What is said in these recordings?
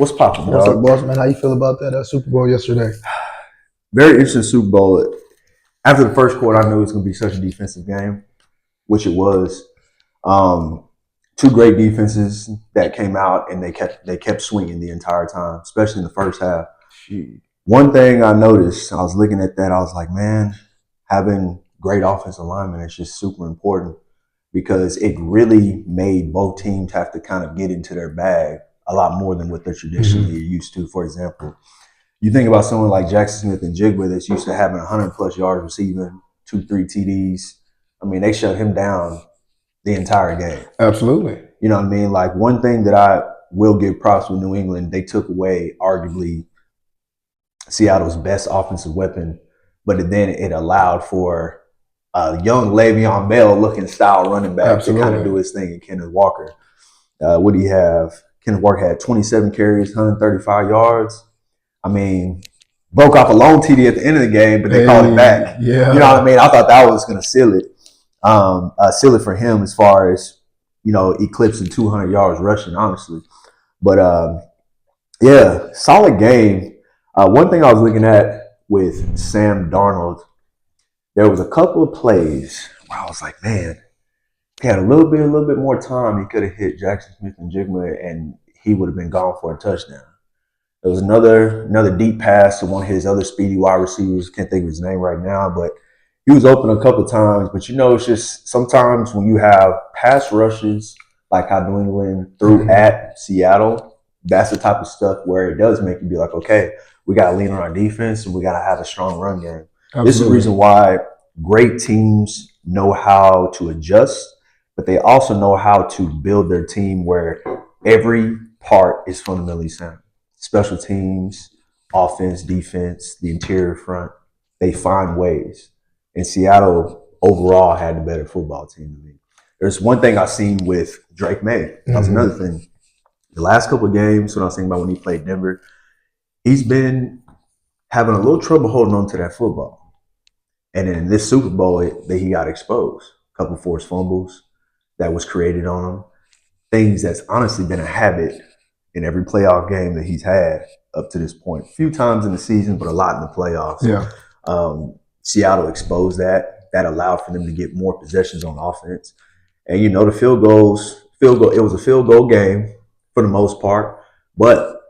What's poppin', What's up, dog? boss man? How you feel about that Super Bowl yesterday? Very interesting Super Bowl. After the first quarter, I knew it was going to be such a defensive game, which it was. Um, Two great defenses that came out and they kept swinging the entire time, especially in the first half. One thing I noticed, I was looking at that, I was like, man, having great offensive linemen is just super important because it really made both teams have to kind of get into their bag a lot more than what they're traditionally used to. For example, you think about someone like Jackson Smith and Jigba that's used to having 100 plus yards receiving, 2-3 TDs. I mean, they shut him down the entire game. Absolutely. You know what I mean? Like, one thing that I will give props with New England, they took away arguably Seattle's best offensive weapon, but then it allowed for a young Le'Veon Bell looking style running back to kind of do his thing. And Kenneth Walker, what do you have? Kenneth Walker had 27 carries, 135 yards. I mean, broke off a long TD at the end of the game, but they called it back. Yeah. You know what I mean? I thought that was going to seal it for him as far as, eclipsing 200 yards rushing, honestly. But yeah, solid game. One thing I was looking at with Sam Darnold, there was a couple of plays where I was like, man, he had a little bit more time. He could have hit Jackson Smith and Jigma, and he would have been gone for a touchdown. There was another deep pass to one of his other speedy wide receivers. Can't think of his name right now, but he was open a couple of times. But it's just sometimes when you have pass rushes like how New England threw at Seattle, that's the type of stuff where it does make you be like, okay, we got to lean on our defense and we got to have a strong run game. Absolutely. This is the reason why great teams know how to adjust, but they also know how to build their team where every part is fundamentally sound. Special teams, offense, defense, the interior front, they find ways. And Seattle overall had the better football team to me. There's one thing I've seen with Drake May. That was another thing. The last couple of games, when I was thinking about when he played Denver, he's been having a little trouble holding on to that football. And in this Super Bowl, he got exposed. A couple forced fumbles that was created on him. Things that's honestly been a habit in every playoff game that he's had up to this point. A few times in the season, but a lot in the playoffs. Yeah. Seattle exposed that. That allowed for them to get more possessions on offense. And, the field goal, it was a field goal game for the most part. But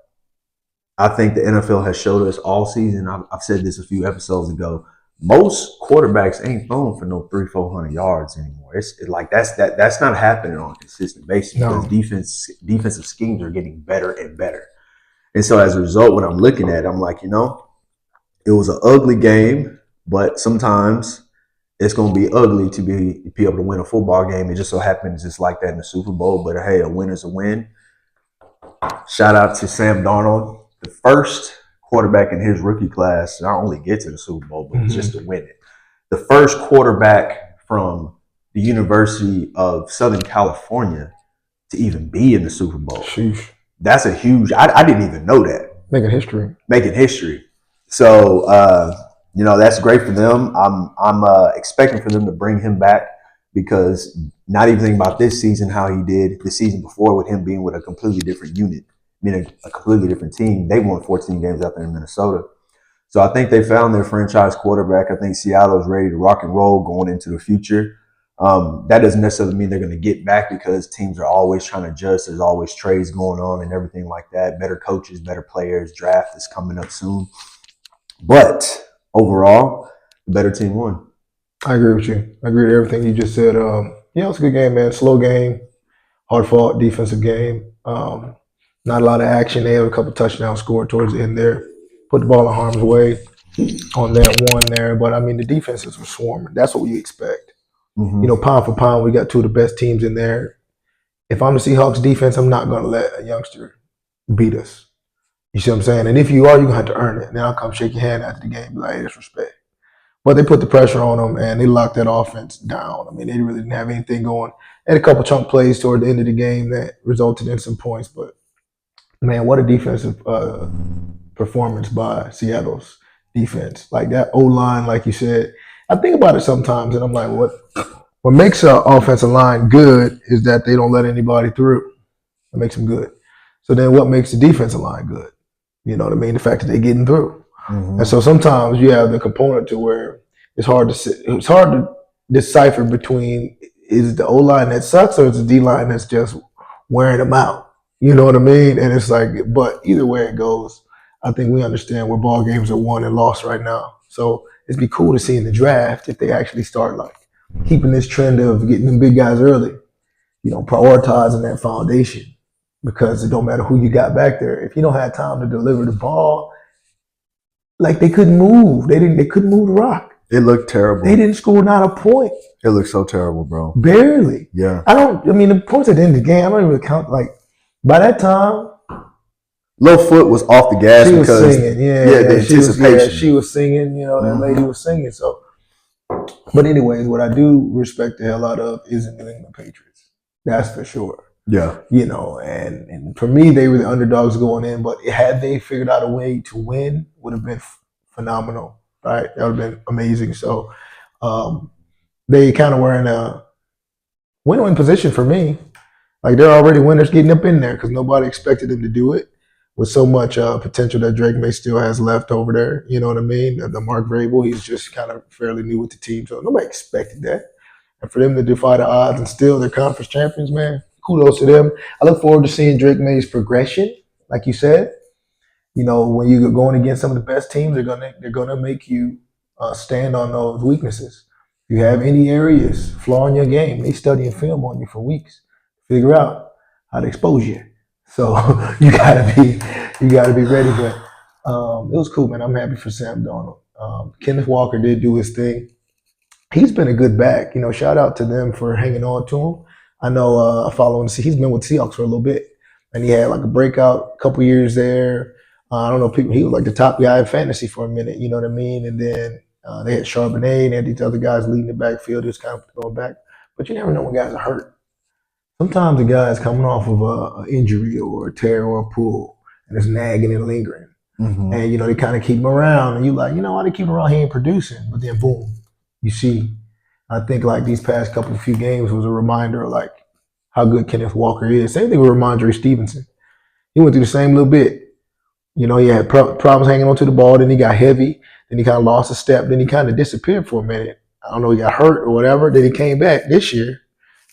I think the NFL has showed us all season, I've said this a few episodes ago, most quarterbacks ain't throwing for no 300-400 yards anymore. It's like that's not happening on a consistent basis because defensive schemes are getting better and better. And so as a result, when I'm looking at it, I'm like, it was an ugly game, but sometimes it's going to be ugly to be able to win a football game. It just so happens it's like that in the Super Bowl. But hey, a win is a win. Shout out to Sam Darnold, the first quarterback in his rookie class to not only get to the Super Bowl, but just to win it. The first quarterback from the University of Southern California to even be in the Super Bowl. Sheesh. That's a huge, I didn't even know that. Making history. So, that's great for them. I'm expecting for them to bring him back because not even thinking about this season, how he did the season before with him being with a completely different unit. Meaning a completely different team. They won 14 games out there in Minnesota. So I think they found their franchise quarterback. I think Seattle is ready to rock and roll going into the future. That doesn't necessarily mean they're going to get back because teams are always trying to adjust. There's always trades going on and everything like that. Better coaches, better players. Draft is coming up soon. But overall, the better team won. I agree with you. I agree with everything you just said. It's a good game, man. Slow game, hard fought defensive game. Not a lot of action. They have a couple touchdowns scored towards the end there. Put the ball in harm's way on that one there. But, the defenses were swarming. That's what we expect. Pound for pound, we got two of the best teams in there. If I'm the Seahawks defense, I'm not going to let a youngster beat us. You see what I'm saying? And if you are, you're going to have to earn it. Then I'll come shake your hand after the game and be like, hey, that's respect. But they put the pressure on them, and they locked that offense down. They really didn't have anything going. They had a couple chunk plays toward the end of the game that resulted in some points, but man, what a defensive performance by Seattle's defense. Like that O-line, like you said. I think about it sometimes, and I'm like, what makes an offensive line good is that they don't let anybody through. It makes them good. So then what makes the defensive line good? You know what I mean? The fact that they're getting through. Mm-hmm. And so sometimes you have the component to where it's hard to decipher between is the O line that sucks or is the D line that's just wearing them out. You know what I mean? And it's like, but either way it goes, I think we understand where ball games are won and lost right now. So it'd be cool to see in the draft if they actually start like keeping this trend of getting them big guys early, you know, prioritizing that foundation because it don't matter who you got back there. If you don't have time to deliver the ball, like they couldn't move. They couldn't move the rock. It looked terrible. They didn't score not a point. It looked so terrible, bro. Barely. Yeah. I mean, the points at the end of the game, I don't even count. Like, by that time, Lil Foot was off the gas she was because singing. the anticipation. She was singing, you know, that lady was singing. So, but anyways, what I do respect the hell out of is the New England Patriots. That's for sure. Yeah. You know, and for me, they were the underdogs going in, but had they figured out a way to win, would have been phenomenal, right? That would have been amazing. So they kind of were in a win-win position for me. Like they're already winners getting up in there because nobody expected them to do it with so much potential that Drake May still has left over there. You know what I mean? The Mark Vrabel, he's just kind of fairly new with the team, so nobody expected that. And for them to defy the odds and still they're conference champions, man, kudos to them. I look forward to seeing Drake May's progression, like you said. You know, when you're going against some of the best teams, they're gonna make you stand on those weaknesses. If you have any areas flaw in your game, they studying film on you for weeks, figure out how to expose you. So you gotta be ready. But it was cool, man. I'm happy for Sam Darnold. Kenneth Walker did do his thing. He's been a good back. You know, shout out to them for hanging on to him. I know I follow him. He's been with Seahawks for a little bit, and he had like a breakout couple years there. I don't know, people. He was like the top guy in fantasy for a minute. You know what I mean? And then they had Charbonnet and had these other guys leading the backfield. He was kind of going back, but you never know when guys are hurt. Sometimes the guy's coming off of an injury or a tear or a pull, and it's nagging and lingering. Mm-hmm. And you know they kind of keep him around, and you like, you know why they keep him around? He ain't producing, but then boom, you see. I think like these past few games was a reminder of like how good Kenneth Walker is. Same thing with Ramondre Stevenson. He went through the same little bit. You know, he had problems hanging onto the ball. Then he got heavy. Then he kind of lost a step. Then he kind of disappeared for a minute. I don't know, he got hurt or whatever. Then he came back this year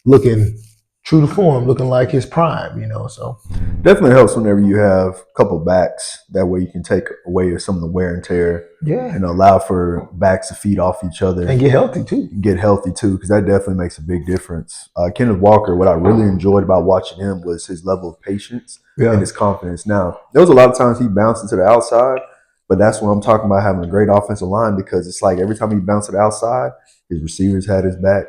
looking true to form, looking like his prime, you know. So definitely helps whenever you have a couple backs. That way you can take away some of the wear and tear. Yeah. And allow for backs to feed off each other. And get healthy too. Because that definitely makes a big difference. Kenneth Walker, what I really enjoyed about watching him was his level of patience and his confidence. Now, there was a lot of times he bounced into the outside, but that's what I'm talking about, having a great offensive line, because it's like every time he bounced to the outside, his receivers had his back.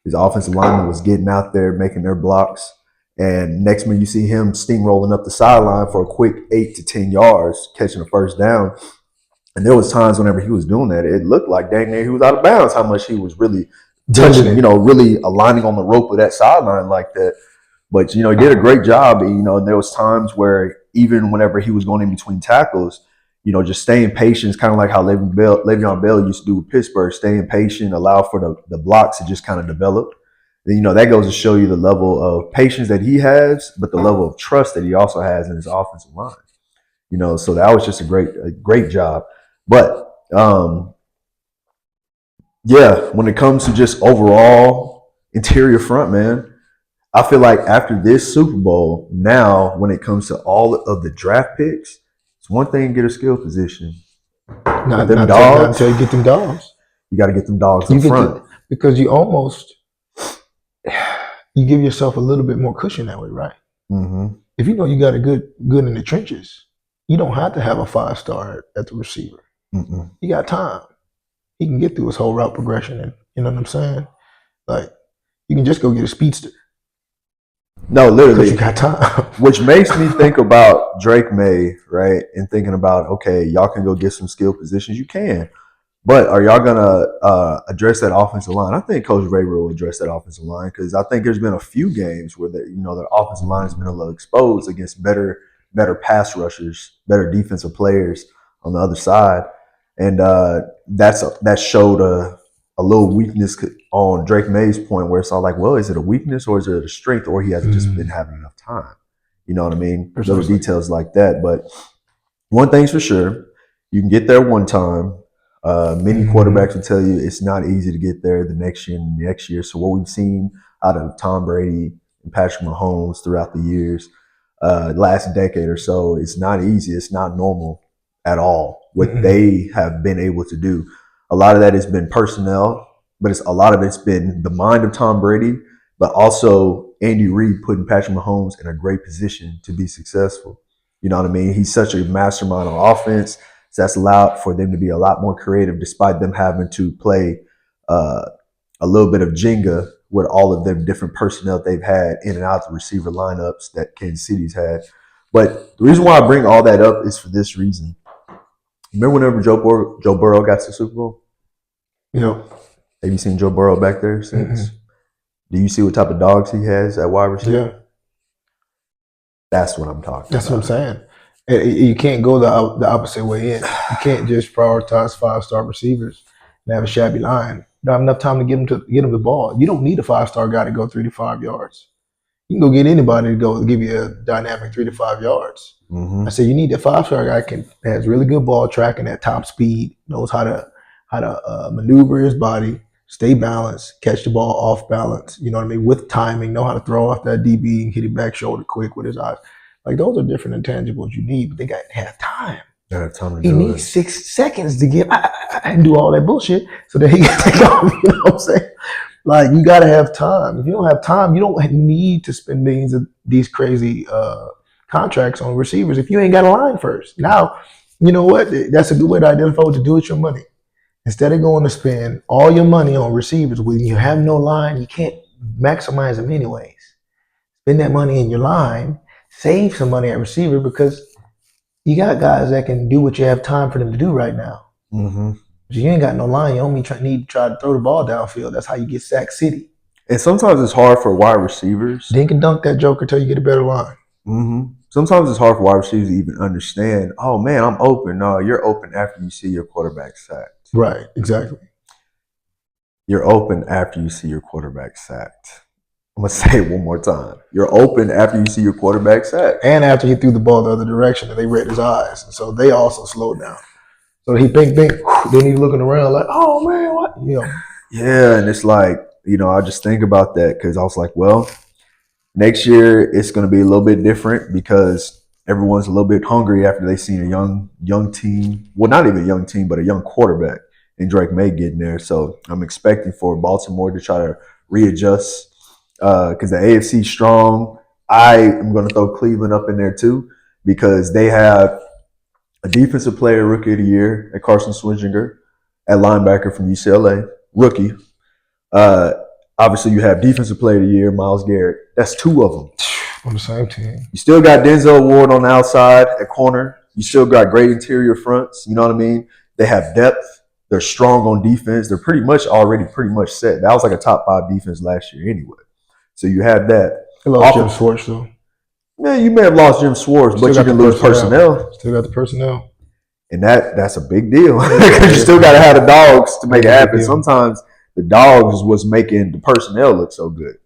His offensive lineman was getting out there, making their blocks. And next minute, you see him steamrolling up the sideline for a quick 8 to 10 yards, catching a first down. And there was times whenever he was doing that, it looked like dang near he was out of bounds, how much he was really touching, you know, really aligning on the rope of that sideline like that. But, you know, he did a great job. You know, and there was times where even whenever he was going in between tackles, you know, just staying patient, kind of like how Le'Veon Bell used to do with Pittsburgh, staying patient, allow for the blocks to just kind of develop. And, you know, that goes to show you the level of patience that he has, but the level of trust that he also has in his offensive line. You know, so that was just a great job. But yeah, when it comes to just overall interior front, man, I feel like after this Super Bowl, now when it comes to all of the draft picks, it's one thing to get a skill position. Not dogs. until you get them dogs. You got to get them dogs in front. Because you give yourself a little bit more cushion that way, right? Mm-hmm. If you know you got a good in the trenches, you don't have to have a 5-star at the receiver. Mm-mm. You got time. He can get through his whole route progression, and you know what I'm saying? Like, you can just go get a speedster. No, literally. Because you got time. Which makes me think about Drake May, right? And thinking about, okay, y'all can go get some skill positions. You can. But are y'all going to address that offensive line? I think Coach Vrabel will address that offensive line, because I think there's been a few games where their offensive line has been a little exposed against better pass rushers, better defensive players on the other side. And that showed a little weakness on Drake May's point, where it's all like, well, is it a weakness or is it a strength, or he hasn't just been having enough time? You know what I mean? Precisely. Little details like that. But one thing's for sure, you can get there one time. Many quarterbacks will tell you it's not easy to get there the next year and the next year. So what we've seen out of Tom Brady and Patrick Mahomes throughout the years, last decade or so, it's not easy. It's not normal at all what they have been able to do. A lot of that has been personnel, but a lot of it's been the mind of Tom Brady, but also Andy Reid putting Patrick Mahomes in a great position to be successful. You know what I mean? He's such a mastermind on offense. So that's allowed for them to be a lot more creative, despite them having to play a little bit of Jenga with all of them different personnel they've had in and out the receiver lineups that Kansas City's had. But the reason why I bring all that up is for this reason. Remember whenever Joe Burrow got to the Super Bowl? Yeah. Have you seen Joe Burrow back there since? Do you see what type of dogs he has at wide receiver? Yeah. That's what I'm talking That's about. what I'm saying. You can't go the opposite way in. You can't just prioritize 5-star receivers and have a shabby line. You don't have enough time to get them the ball. You don't need a 5-star guy to go 3 to 5 yards. You can go get anybody to go give you a dynamic 3 to 5 yards. I say you need a 5-star guy has really good ball tracking at top speed, knows how to maneuver his body, stay balanced, catch the ball off balance. You know what I mean? With timing, know how to throw off that DB and hit it back shoulder quick with his eyes. Like those are different intangibles you need, but they got to have time. He needs 6 seconds to get and do all that bullshit so that he can take off. You know what I'm saying? Like you got to have time. If you don't have time, you don't need to spend millions of these crazy contracts on receivers if you ain't got a line first. Now, you know what? That's a good way to identify what to do with your money. Instead of going to spend all your money on receivers when you have no line, you can't maximize them anyways. Spend that money in your line, save some money at receiver because you got guys that can do what you have time for them to do right now. But you ain't got no line. You only need to try to throw the ball downfield. That's how you get sack city. And sometimes it's hard for wide receivers. Dink and dunk that joker till you get a better line. Sometimes it's hard for wide receivers to even understand, oh, man, I'm open. No, you're open after you see your quarterback sacked. Right, exactly. You're open after you see your quarterback sacked. I'm going to say it one more time. You're open after you see your quarterback sacked. And after he threw the ball the other direction and they read his eyes. And so they also slowed down. So he bink, then he's looking around like, oh, man, what? You know. Yeah, and it's like, you know, I just think about that because I was like, well, next year it's going to be a little bit different because everyone's a little bit hungry after they see a young team. Well, not even a young team, but a young quarterback and Drake May getting there. So I'm expecting for Baltimore to try to readjust because the AFC is strong. I am going to throw Cleveland up in there too because they have a defensive player rookie of the year at Carson Swinjinger at linebacker from UCLA, rookie. Obviously, you have defensive player of the year, Myles Garrett. That's 2 of them. On the same team. You still got Denzel Ward on the outside at corner. You still got great interior fronts. You know what I mean? They have depth. They're strong on defense. They're pretty much set. That was like a top 5 defense last year anyway. So you have that. They lost Jim Schwartz, though. Yeah, you may have lost Jim Schwartz, but you can lose personnel. Still got the personnel. And that's a big deal because you still got to have the dogs to make it happen. Sometimes the dogs was making the personnel look so good.